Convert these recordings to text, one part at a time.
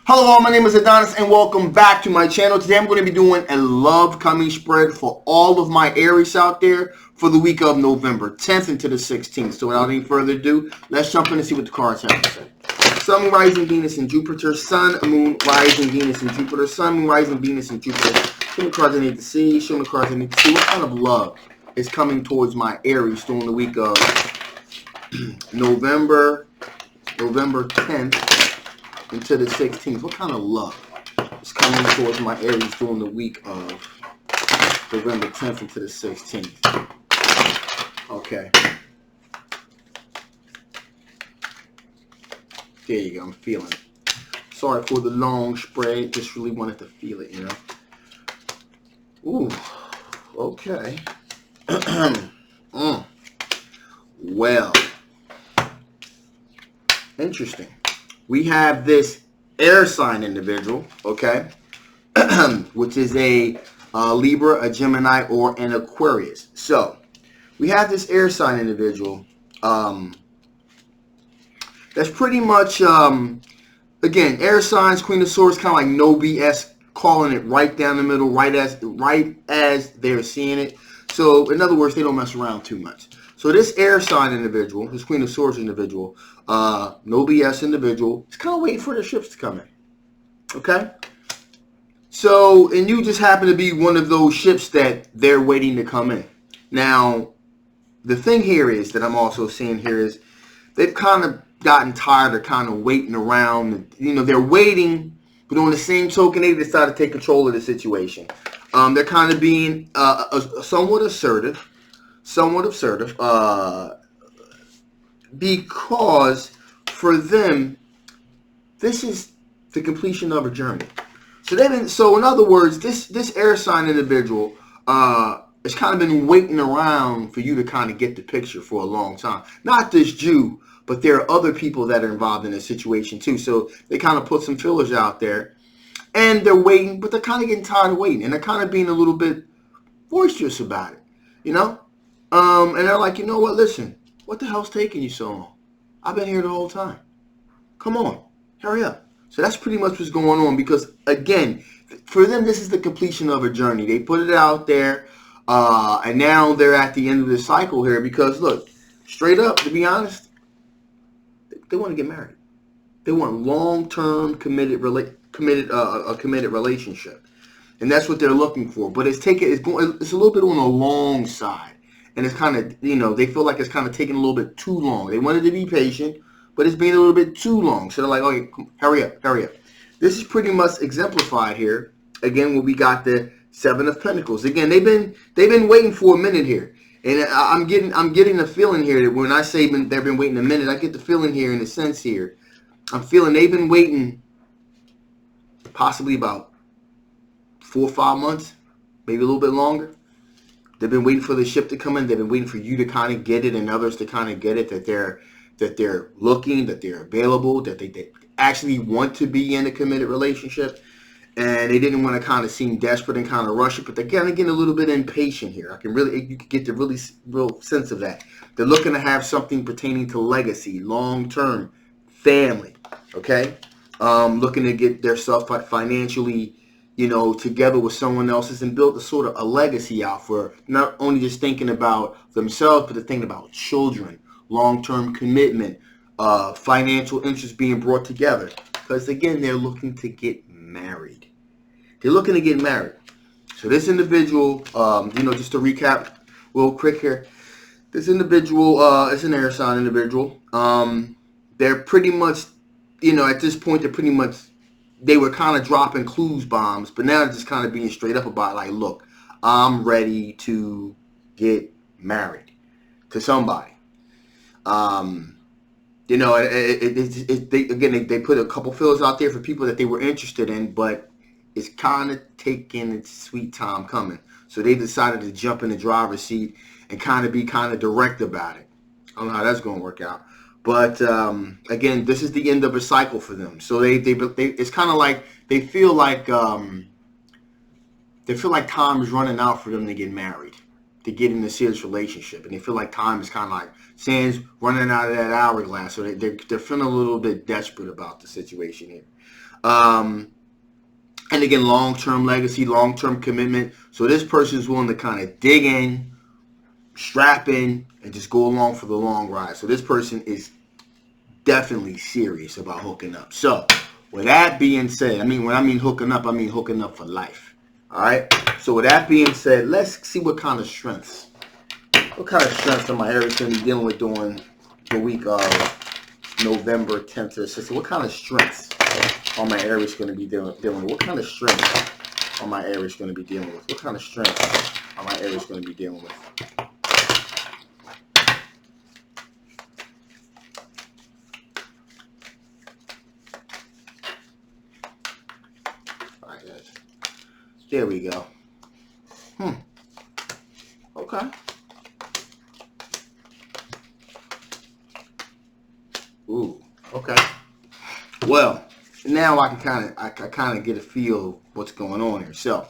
Hello all, my name is Adonis and welcome back to my channel. Today I'm going to be doing a love coming spread for all of my Aries out there for the week of November 10th into the 16th. So without any further ado, let's jump in and see what the cards have to say. Sun, Moon, Rising, Venus, and Jupiter. Sun, Moon, Rising, Venus, and Jupiter. Sun, Moon, Rising, Venus, and Jupiter. Show me the cards I need to see. Show me the cards I need to see. What kind of love is coming towards my Aries during the week of November 10th into the 16th. What kind of love is coming towards my Aries during the week of November 10th into the 16th? Okay. There you go. I'm feeling it. Sorry for the long spread. Just really wanted to feel it, you know. Ooh. Okay. Well. Interesting. We have this air sign individual, okay, which is a Libra, a Gemini, or an Aquarius. So we have this air sign individual that's pretty much, again, air signs, Queen of Swords, kind of like no BS, calling it right down the middle, right as they're seeing it. So in other words, they don't mess around too much. So this air sign individual, this Queen of Swords individual, no BS individual, is kind of waiting for the ships to come in. Okay? So, and you just happen to be one of those ships that they're waiting to come in. Now, the thing here is that I'm also seeing here is they've kind of gotten tired of kind of waiting around. You know, they're waiting, but on the same token, they decided to take control of the situation. They're kind of being somewhat assertive. Because for them, this is the completion of a journey. So in other words, this air sign individual has kind of been waiting around for you to kind of get the picture for a long time. Not this Jew, but there are other people that are involved in this situation too. So they kind of put some fillers out there, and they're waiting, but they're kind of getting tired of waiting, and they're kind of being a little bit boisterous about it, you know. And they're like, you know what, listen, what the hell's taking you so long? I've been here the whole time. Come on, hurry up. So that's pretty much what's going on because, again, for them, this is the completion of a journey. They put it out there, and now they're at the end of the cycle here because, look, straight up, to be honest, they want to get married. They want long-term committed relationship. And that's what they're looking for. But it's a little bit on the long side. And it's kind of, you know, they feel like it's kind of taking a little bit too long. They wanted to be patient, but it's being a little bit too long. So they're like, okay, hurry up. This is pretty much exemplified here. Again, when we got the Seven of Pentacles. Again, they've been waiting for a minute here. And I'm getting a feeling here that when I say they've been waiting a minute, I get the feeling here in a sense here. I'm feeling they've been waiting possibly about 4 or 5 months, maybe a little bit longer. They've been waiting for the ship to come in. They've been waiting for you to kind of get it and others to kind of get it, that they're looking, that they're available, that they actually want to be in a committed relationship. And they didn't want to kind of seem desperate and kind of rush it, but they're kind of getting a little bit impatient here. You can get the real sense of that. They're looking to have something pertaining to legacy, long-term, family, okay? Looking to get their self financially, you know, together with someone else's and build a sort of a legacy out for not only just thinking about themselves, but thinking about children, long-term commitment, financial interests being brought together. Because again, they're looking to get married. So this individual, you know, just to recap real quick here, this individual is an air sign individual. They're pretty much, you know, at this point, they were kind of dropping clues bombs, but now they're just kind of being straight up about, like, look, I'm ready to get married to somebody. You know, they put a couple fillers out there for people that they were interested in, but it's kind of taking its sweet time coming. So they decided to jump in the driver's seat and kind of be kind of direct about it. I don't know how that's going to work out. But again, this is the end of a cycle for them. So they it's kind of like they feel like time is running out for them to get married. to get in a serious relationship, and they feel like time is kind of like sand's running out of that hourglass, so they're feeling a little bit desperate about the situation here. And again, long-term legacy, long-term commitment. So this person is willing to kind of dig in, strap in, and just go along for the long ride. So this person is definitely serious about hooking up. So with that being said, when I mean hooking up, I mean hooking up for life. All right. So with that being said, let's see what kind of strengths are my Aries going to be dealing with during the week of November 10th to the 16th. What kind of strengths are my Aries going to be dealing with? What kind of strengths are my Aries going to be dealing with? What kind of strengths are my Aries going to be dealing with? All right, guys. There we go. Okay. Ooh. Okay. Well, now I can kind of get a feel of what's going on here. So,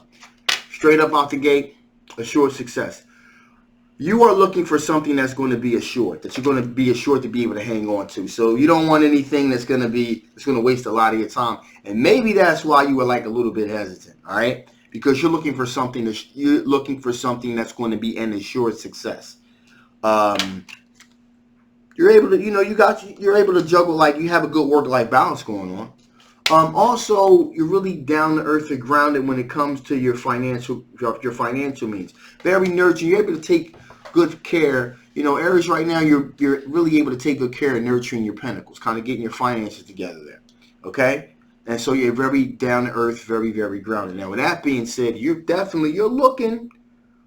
straight up out the gate, assured success. You are looking for something that's going to be assured, that you're going to be assured to be able to hang on to. So you don't want anything that's going to waste a lot of your time. And maybe that's why you were like a little bit hesitant. All right, because you're looking for something that's going to be an assured success. You're able to, you're able to juggle, like you have a good work-life balance going on. Also, you're really down to earth and grounded when it comes to your financial means. Very nurturing. You're able to take good care. Aries, right now, you're really able to take good care of nurturing your pentacles, kind of getting your finances together there. Okay? And so you're very down to earth, very, very grounded. Now, with that being said, you're looking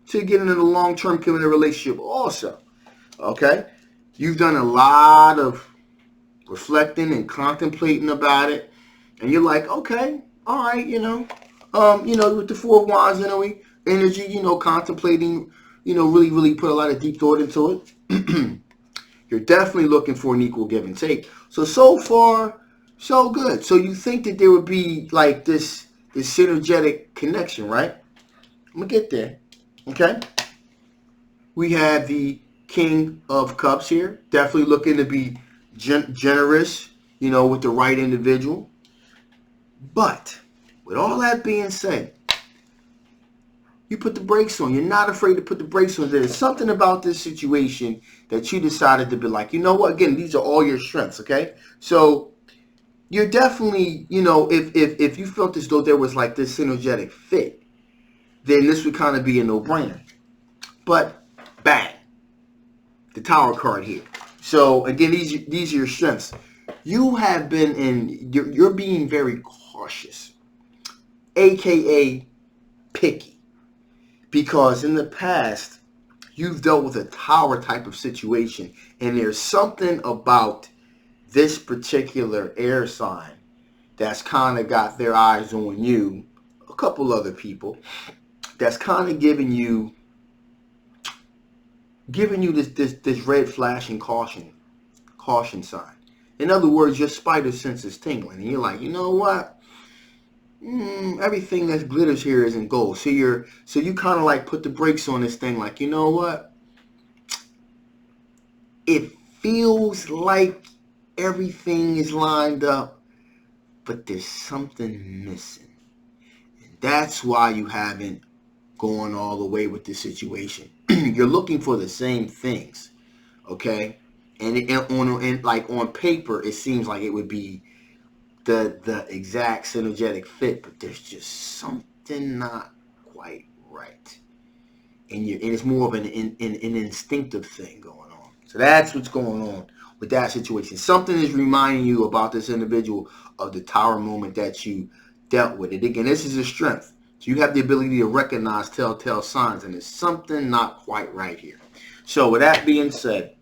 to get into a long-term committed relationship also. Okay? You've done a lot of reflecting and contemplating about it. And you're like, okay, all right, with the Four of Wands energy, contemplating, really, really put a lot of deep thought into it. You're definitely looking for an equal give and take. So far, so good. So you think that there would be like this synergetic connection, right? I'm going to get there. Okay. We have the King of Cups here. Definitely looking to be generous, with the right individual. But with all that being said, you put the brakes on. You're not afraid to put the brakes on. There's something about this situation that you decided to be like, you know what? Again, these are all your strengths, okay? So you're definitely, if you felt as though there was like this synergetic fit, then this would kind of be a no-brainer. But bang, the Tower card here. So again, these are your strengths. You have been you're being very cautious, aka picky, because in the past you've dealt with a Tower type of situation, and there's something about this particular air sign that's kind of got their eyes on you, a couple other people, that's kind of giving you this red flashing caution sign. In other words, your spider sense is tingling, and you're like, you know what? Everything that glitters here isn't gold. So you kind of like put the brakes on this thing, like, you know what? It feels like everything is lined up, but there's something missing. And that's why you haven't gone all the way with this situation. You're looking for the same things, okay? And on paper, it seems like it would be the exact synergetic fit, but there's just something not quite right. And it's more of an instinctive thing going on. So that's what's going on with that situation. Something is reminding you about this individual of the Tower moment that you dealt with. And again, this is a strength. So you have the ability to recognize telltale signs, and there's something not quite right here. So with that being said,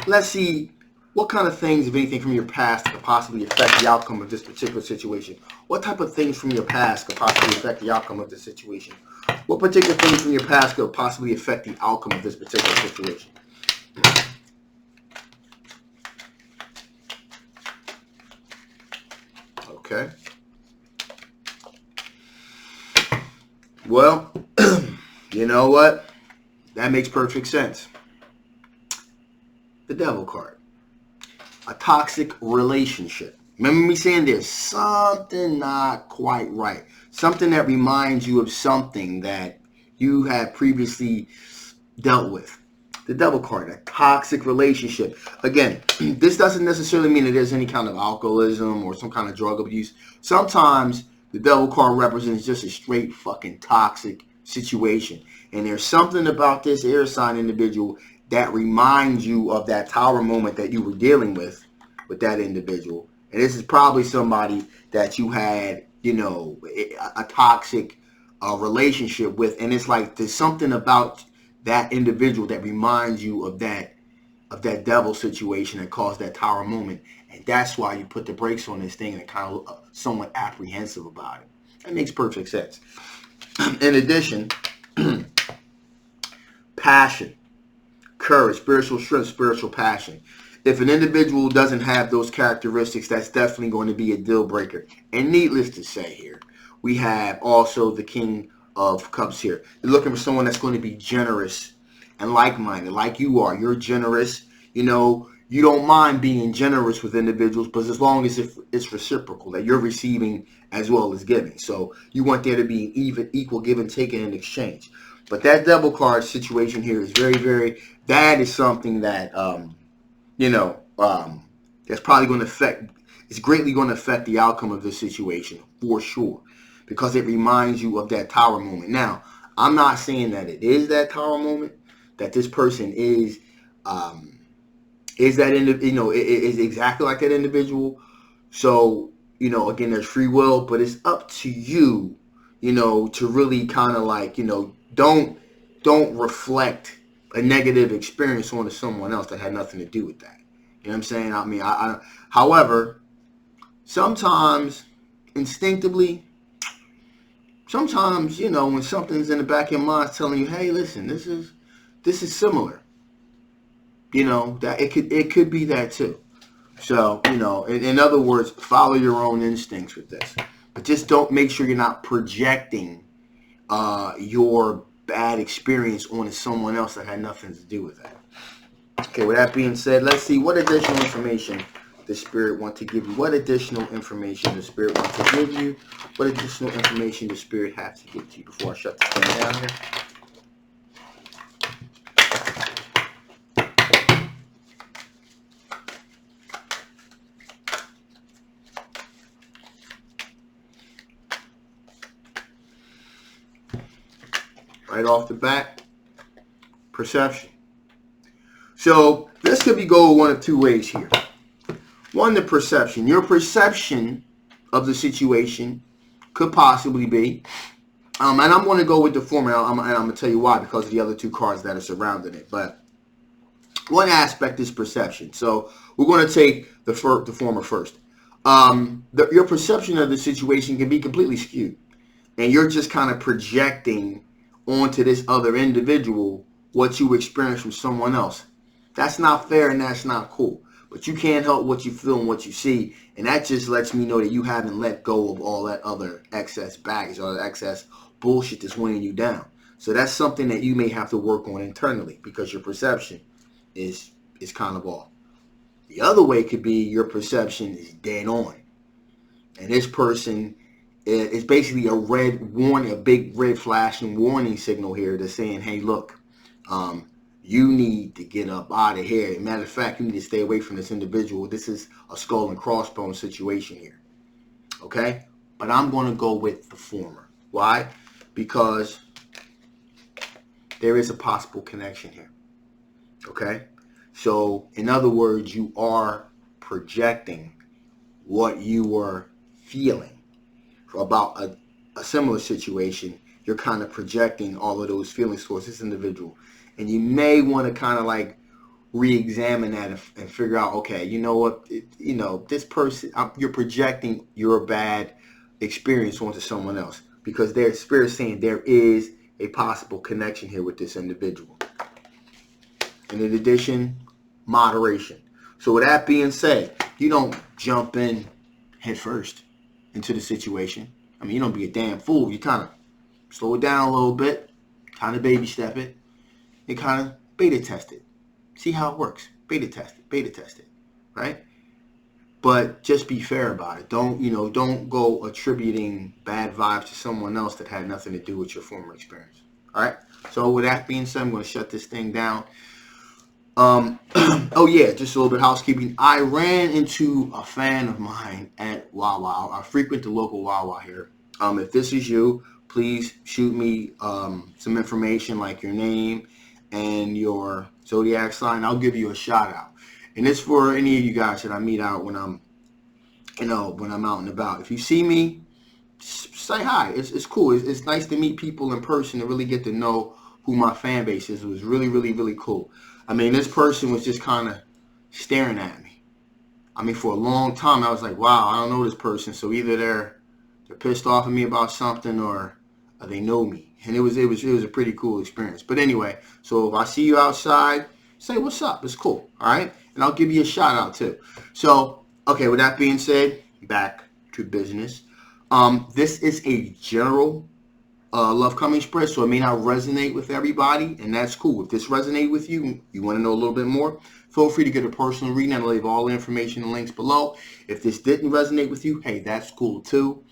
let's see what kind of things, if anything, from your past could possibly affect the outcome of this particular situation. What type of things from your past could possibly affect the outcome of this situation? What particular things from your past could possibly affect the outcome of this particular situation? Okay. Well, you know what? That makes perfect sense. The Devil card. A toxic relationship. Remember me saying there's something not quite right. Something that reminds you of something that you had previously dealt with. The Devil card, a toxic relationship. Again, this doesn't necessarily mean that there's any kind of alcoholism or some kind of drug abuse. Sometimes the Devil card represents just a straight fucking toxic situation. And there's something about this air sign individual that reminds you of that Tower moment that you were dealing with that individual. And this is probably somebody that you had, you know, a toxic relationship with. And it's like there's something about that individual that reminds you of that devil situation that caused that Tower moment. And that's why you put the brakes on this thing and kind of somewhat apprehensive about it. That makes perfect sense. In addition, passion, courage, spiritual strength, spiritual passion. If an individual doesn't have those characteristics, that's definitely going to be a deal breaker. And needless to say here, we have also the King of Cups here. You're looking for someone that's going to be generous and like-minded, like you are. You're generous. You know, you don't mind being generous with individuals, but as long as it's reciprocal, that you're receiving as well as giving. So you want there to be even equal give and take in exchange. But that Devil card situation here is very, very, that is something that, that's probably going to affect, it's greatly going to affect the outcome of this situation for sure, because it reminds you of that Tower moment. Now, I'm not saying that it is that Tower moment, that this person is that, is exactly like that individual. So, again, there's free will, but it's up to you, to really kind of like, don't reflect a negative experience onto someone else that had nothing to do with that. You know what I'm saying? I mean, however, sometimes instinctively, sometimes, when something's in the back of your mind telling you, hey, listen, this is similar. That it could be that too. So, in other words, follow your own instincts with this. But just don't, make sure you're not projecting your bad experience onto someone else that had nothing to do with that. Okay, with that being said, let's see what additional information the Spirit wants to give you. What additional information the Spirit wants to give you? What additional information the Spirit has to give to you before I shut this thing down here? Right off the bat, perception. So this could be go one of two ways here. One, the perception. Your perception of the situation could possibly be, and I'm going to go with the former, and I'm going to tell you why, because of the other two cards that are surrounding it. But one aspect is perception. So we're going to take the former first. Your perception of the situation can be completely skewed, and you're just kind of projecting onto this other individual what you experienced from someone else. That's not fair and that's not cool. But you can't help what you feel and what you see. And that just lets me know that you haven't let go of all that other excess baggage or the excess bullshit that's weighing you down. So that's something that you may have to work on internally, because your perception is kind of off. The other way could be your perception is dead on. And this person is basically a red warning, a big red flashing warning signal here that's saying, hey, look, you need to get up out of here. Matter of fact, you need to stay away from this individual. This is a skull and crossbones situation here. Okay? But I'm going to go with the former. Why? Because there is a possible connection here. Okay? So, in other words, you are projecting what you were feeling about a similar situation. You're kind of projecting all of those feelings towards this individual. And you may want to kind of like re-examine that and figure out, okay, you know what, this person, you're projecting your bad experience onto someone else, because their spirit's saying there is a possible connection here with this individual. And in addition, moderation. So with that being said, you don't jump in head first into the situation. I mean, you don't be a damn fool. You kind of slow it down a little bit, kind of baby step it, and kind of beta test it. See how it works. Beta test it, right? but just be fair about it. Don't go attributing bad vibes to someone else that had nothing to do with your former experience. All right. So with that being said, I'm going to shut this thing down. Oh yeah, just a little bit of housekeeping. I ran into a fan of mine at Wawa. I frequent the local Wawa here. If this is you, please shoot me some information like your name and your zodiac sign. I'll give you a shout out. And it's for any of you guys that I meet out when I'm out and about. If you see me, say hi. It's cool. It's nice to meet people in person and really get to know who my fan base is. It was really, really, really cool. I mean, this person was just kind of staring at me. I mean, for a long time, I was like, wow, I don't know this person. So either they're pissed off at me about something, or they know me. And it was a pretty cool experience. But anyway, so if I see you outside, say what's up. It's cool. All right. And I'll give you a shout out too. So, okay, with that being said, back to business. This is a general love coming spread, so it may not resonate with everybody, and that's cool. If this resonates with you, you want to know a little bit more, feel free to get a personal reading. I'll leave all the information and links below. If this didn't resonate with you, hey, that's cool too.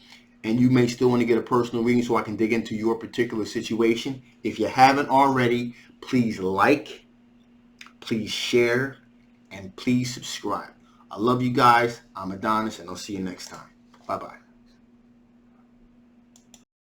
And you may still want to get a personal reading so I can dig into your particular situation. If you haven't already, please like, please share, and please subscribe. I love you guys. I'm Adonis, and I'll see you next time. Bye-bye.